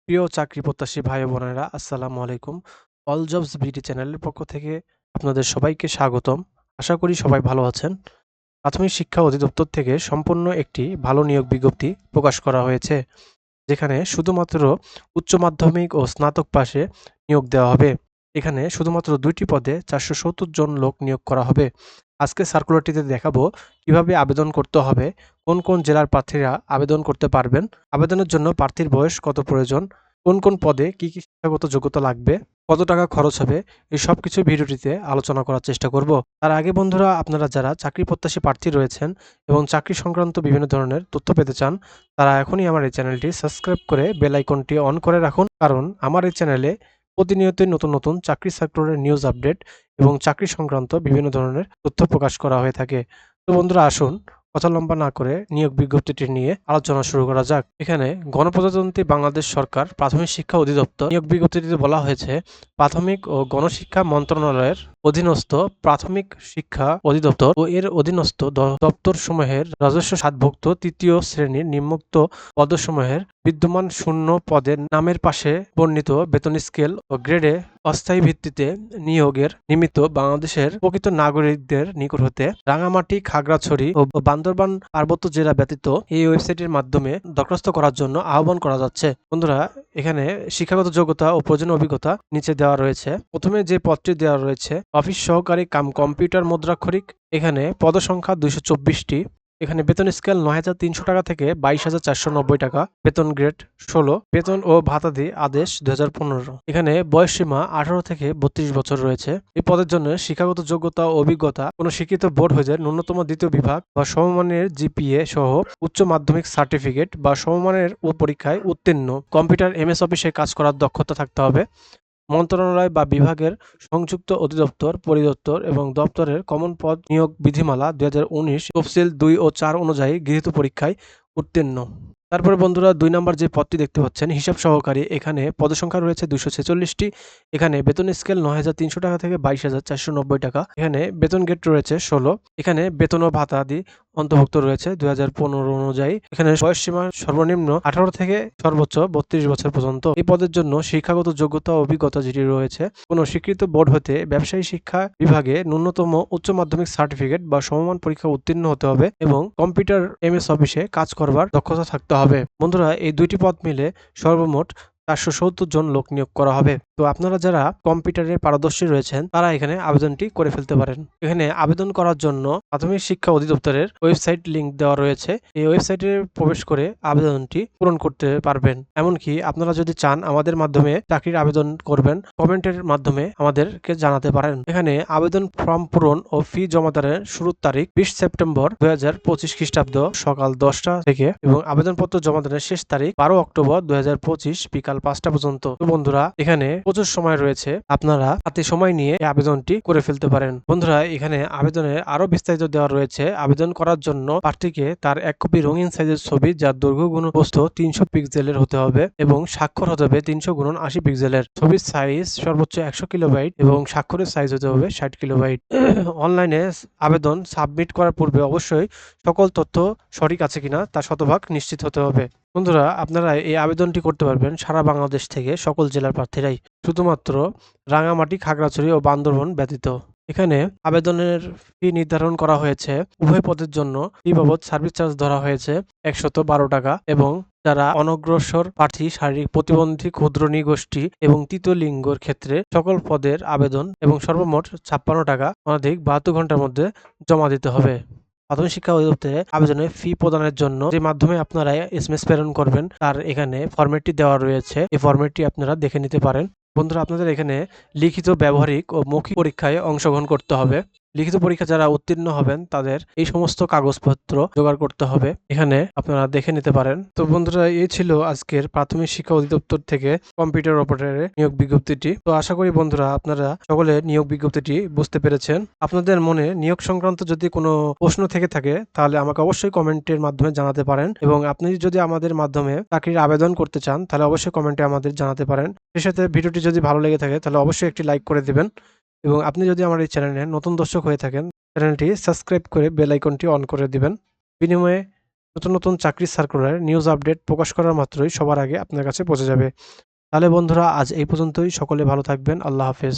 প্রিয় চাকরি প্রত্যাশী ভাই ও বোনেরা আসসালামু আলাইকুম। অল জবস বিডি চ্যানেলের পক্ষ থেকে আপনাদের সবাইকে স্বাগতম। আশা করি সবাই ভালো আছেন। প্রাথমিক শিক্ষা অধিদপ্তর থেকে সম্পূর্ণ একটি ভালো নিয়োগ বিজ্ঞপ্তি প্রকাশ করা হয়েছে, যেখানে শুধুমাত্র উচ্চ মাধ্যমিক ও স্নাতক পাশে নিয়োগ দেওয়া হবে। এখানে শুধুমাত্র ২টি পদে ৪৭০ জন লোক নিয়োগ করা হবে। আজকে সার্কুলারটিতে দেখাবো কিভাবে আবেদন করতে হবে, কোন কোন জেলার প্রার্থীরা আবেদন করতে পারবেন, আবেদনের জন্য প্রার্থীর বয়স কত প্রয়োজন, কোন কোন পদে কি কি শিক্ষাগত যোগ্যতা লাগবে, কত টাকা খরচ হবে, এই সব কিছু ভিডিওটিতে আলোচনা করার চেষ্টা করব। তার আগে বন্ধুরা, আপনারা যারা চাকরি প্রত্যাশী প্রার্থী রয়েছেন এবং চাকরি সংক্রান্ত বিভিন্ন ধরনের তথ্য পেতে চান, তারা এখনই আমার এই চ্যানেলটি সাবস্ক্রাইব করে বেল আইকনটি অন করে রাখুন, কারণ আমার এই চ্যানেলে প্রতিনিয়তই নতুন নতুন চাকরি সার্কুলারের নিউজ আপডেট এবং চাকরি সংক্রান্ত বিভিন্ন ধরনের তথ্য প্রকাশ করা হয়ে থাকে। তো বন্ধুরা, আসুন কথা লম্বা না করে নিয়োগ বিজ্ঞপ্তিটি নিয়ে আলোচনা শুরু করা যাক। এখানে গণপ্রজাতন্ত্রী বাংলাদেশ সরকার প্রাথমিক শিক্ষা অধিদপ্তর নিয়োগ বিজ্ঞপ্তিতে বলা হয়েছে, প্রাথমিক ও গণশিক্ষা মন্ত্রণালয়ের অধীনস্থ প্রাথমিক শিক্ষা অধিদপ্তর ও এর অধীনস্থ দপ্তরসমূহের রাজস্ব সাতভুক্ত তৃতীয় শ্রেণীর নিম্নোক্ত পদসমূহের বিদ্যমান শূন্য পদের নামের পাশে বর্ণিত বেতন স্কেল ও গ্রেডে অস্থায়ী ভিত্তিতে নিয়োগের নিমিত্ত বাংলাদেশের প্রকৃত নাগরিকদের নিকট হতে রাঙামাটি, খাগড়াছড়ি ও বান্দরবান পার্বত্য জেলা ব্যতীত এই ওয়েবসাইটের মাধ্যমে দরখাস্ত করার জন্য আহ্বান করা যাচ্ছে। বন্ধুরা, এখানে শিক্ষাগত যোগ্যতা ও প্রয়োজনীয় অভিজ্ঞতা নিচে দেওয়া রয়েছে। প্রথমে যে পদটি দেওয়া রয়েছে অফিস সহকারী কাম কম্পিউটার মুদ্রাক্ষরিক, এখানে পদসংখ্যা ২২৪টি। এখানে বেতন স্কেল ৯,৩০০ টাকা থেকে ২২,৪৯০ টাকা, বেতন গ্রেড ১৬, বেতন ও ভাতাদি আদেশ ২০১৫। এখানে বয়সসীমা ১৮ থেকে ৩২ বছর রয়েছে। এই পদের জন্য শিক্ষাগত যোগ্যতা ও অভিজ্ঞতা কোনো শিক্ষিত বোর্ড হতে ন্যূনতম দ্বিতীয় বিভাগ বা সমমানের জিপিএ সহ উচ্চ মাধ্যমিক সার্টিফিকেট বা সমমানের পরীক্ষায় উত্তীর্ণ, কম্পিউটার এমএস অফিসে কাজ করার দক্ষতা থাকতে হবে। মন্ত্রণালয় বা বিভাগের সংযুক্ত অধিদপ্তর, পরিদপ্তর এবং দপ্তরের কমন পদ নিয়োগ বিধিমালা ২০১৯ তফসিল ২ ও ৪ অনুযায়ী গৃহীত পরীক্ষায় উত্তীর্ণ। তারপরে বন্ধুরা, ২ নম্বর যে পদটি দেখতে পাচ্ছেন হিসাব সহকারী, এখানে পদসংখ্যা রয়েছে ২৪৬টি। এখানে বেতন স্কেল ৯,৩০০ টাকা থেকে ২২,৪৯০ টাকা। এখানে বেতন গ্রেড রয়েছে ১৬। এখানে বেতন ও ভাতা আদি অন্তর্ভুক্ত রয়েছে ২০১৫ অনুযায়ী। এখানে বয়সসীমা সর্বনিম্ন ১৮ থেকে সর্বোচ্চ ৩২ বছর পর্যন্ত। এই পদের জন্য শিক্ষাগত যোগ্যতা ও অভিজ্ঞতা যেটি রয়েছে, কোনো স্বীকৃত বোর্ড হতে ব্যবসায়ী শিক্ষা বিভাগে ন্যূনতম উচ্চ মাধ্যমিক সার্টিফিকেট বা সমমান পরীক্ষা উত্তীর্ণ হতে হবে এবং কম্পিউটার এমএস অফিসে কাজ করবার দক্ষতা থাকতে হবে। বন্ধুরা, এই দুইটি পদ মিলে সর্বমোট ৪৭০ জন লোক নিয়োগ করা হবে। তো আপনারা যারা কম্পিউটারে পারদর্শী রয়েছেন, তারা এখানে আবেদনটি করে ফেলতে পারেন। এখানে আবেদন করার জন্য প্রাথমিক শিক্ষা অধিদপ্তরের ওয়েবসাইট লিংক দেওয়া রয়েছে। এই ওয়েবসাইটে প্রবেশ করে আবেদনটি পূরণ করতে পারবেন। এমনকি আপনারা যদি চান আমাদের মাধ্যমে চাকরির আবেদন করবেন, কমেন্টের মাধ্যমে আমাদেরকে জানাতে পারেন। এখানে আবেদন ফর্ম পূরণ ও ফি জমাদানের শুরুর তারিখ ২০ সেপ্টেম্বর ২০২৫ খ্রিস্টাব্দ সকাল ১০টা থেকে এবং আবেদনপত্র জমাদানের শেষ তারিখ ১২ অক্টোবর ২০২৫ বিকাল ৫টা পর্যন্ত। তো বন্ধুরা, এখানে প্রচুর সময় রয়েছে, আপনারা হাতে সময় নিয়ে এই আবেদনটি করে ফেলতে পারেন। বন্ধুরা, এখানে আবেদনের আরো বিস্তারিত দেওয়া রয়েছে। আবেদন করার জন্য প্রার্থীকে তার ১ কপি রঙিন সাইজের ছবি, যার দৈর্ঘ্য গুণ প্রস্থ ৩০০ পিক্সেলের হতে হবে এবং স্বাক্ষর হতে হবে ৩০০ × ৮০ পিক্সেলের। ছবির সাইজ সর্বোচ্চ ১০০ কিলোবাইট এবং স্বাক্ষরের সাইজ হতে হবে ৬০ কিলোবাইট। অনলাইনে আবেদন সাবমিট করার পূর্বে অবশ্যই সকল তথ্য সঠিক আছে কিনা তা শতভাগ নিশ্চিত হতে হবে। বন্ধুরা, আপনারা এই আবেদনটি করতে পারবেন সারা বাংলাদেশ থেকে সকল জেলার প্রার্থীরাই, শুধুমাত্র রাঙামাটি, খাগড়াছড়ি ও বান্দরবান ব্যতীত। এখানে আবেদনের ফি নির্ধারণ করা হয়েছে। উভয় পদের জন্য ফি বাবদ সার্ভিস চার্জ ধরা হয়েছে ১১২ টাকা এবং যারা অনগ্রসর প্রার্থী, শারীরিক প্রতিবন্ধী, ক্ষুদ্র নৃগোষ্ঠী এবং তৃতীয় লিঙ্গের ক্ষেত্রে সকল পদের আবেদন এবং সর্বমোট ৫৬ টাকা অনধিক ৭২ ঘন্টার মধ্যে জমা দিতে হবে। প্রাথমিক শিক্ষা অধিদপ্তরে আবেদনের ফি প্রদানের জন্য যে মাধ্যমে আপনারা এসএমএস প্রেরণ করবেন, তার এখানে ফরম্যাটটি দেওয়া রয়েছে। এই ফরম্যাটটি আপনারা দেখে নিতে পারেন। বন্ধুরা, আপনাদের এখানে লিখিত, ব্যবহারিক ও মৌখিক পরীক্ষায় অংশগ্রহণ করতে হবে। লিখিত পরীক্ষা যারা উত্তীর্ণ হবেন, তাদের এই সমস্ত কাগজপত্র জোগাড় করতে হবে। এখানে আপনারা দেখে নিতে পারেন। তো বন্ধুরা, এই ছিল আজকের প্রাথমিক শিক্ষা অধিদপ্তর থেকে কম্পিউটার অপারেটরের নিয়োগ বিজ্ঞপ্তিটি। তো আশা করি বন্ধুরা, আপনারা সকলে নিয়োগ বিজ্ঞপ্তিটি বুঝতে পেরেছেন। আপনাদের মনে নিয়োগ সংক্রান্ত যদি কোনো প্রশ্ন থেকে থাকে, তাহলে আমাকে অবশ্যই কমেন্টের মাধ্যমে জানাতে পারেন এবং আপনি যদি আমাদের মাধ্যমে চাকরির আবেদন করতে চান, তাহলে অবশ্যই কমেন্টে আমাদের জানাতে পারেন। সেই সাথে ভিডিওটি যদি ভালো লেগে থাকে, তাহলে অবশ্যই একটি লাইক করে দিবেন এবং আপনি যদি আমার এই চ্যানেলে নতুন দর্শক হয়ে থাকেন, চ্যানেলটি সাবস্ক্রাইব করে বেল আইকনটি অন করে দিবেন। বিনিময়ে নতুন নতুন চাকরির সার্কুলার নিউজ আপডেট প্রকাশ করার মাত্রই সবার আগে আপনার কাছে পৌঁছে যাবে। তাহলে বন্ধুরা আজ এই পর্যন্তই। সকলে ভালো থাকবেন। আল্লাহ হাফেজ।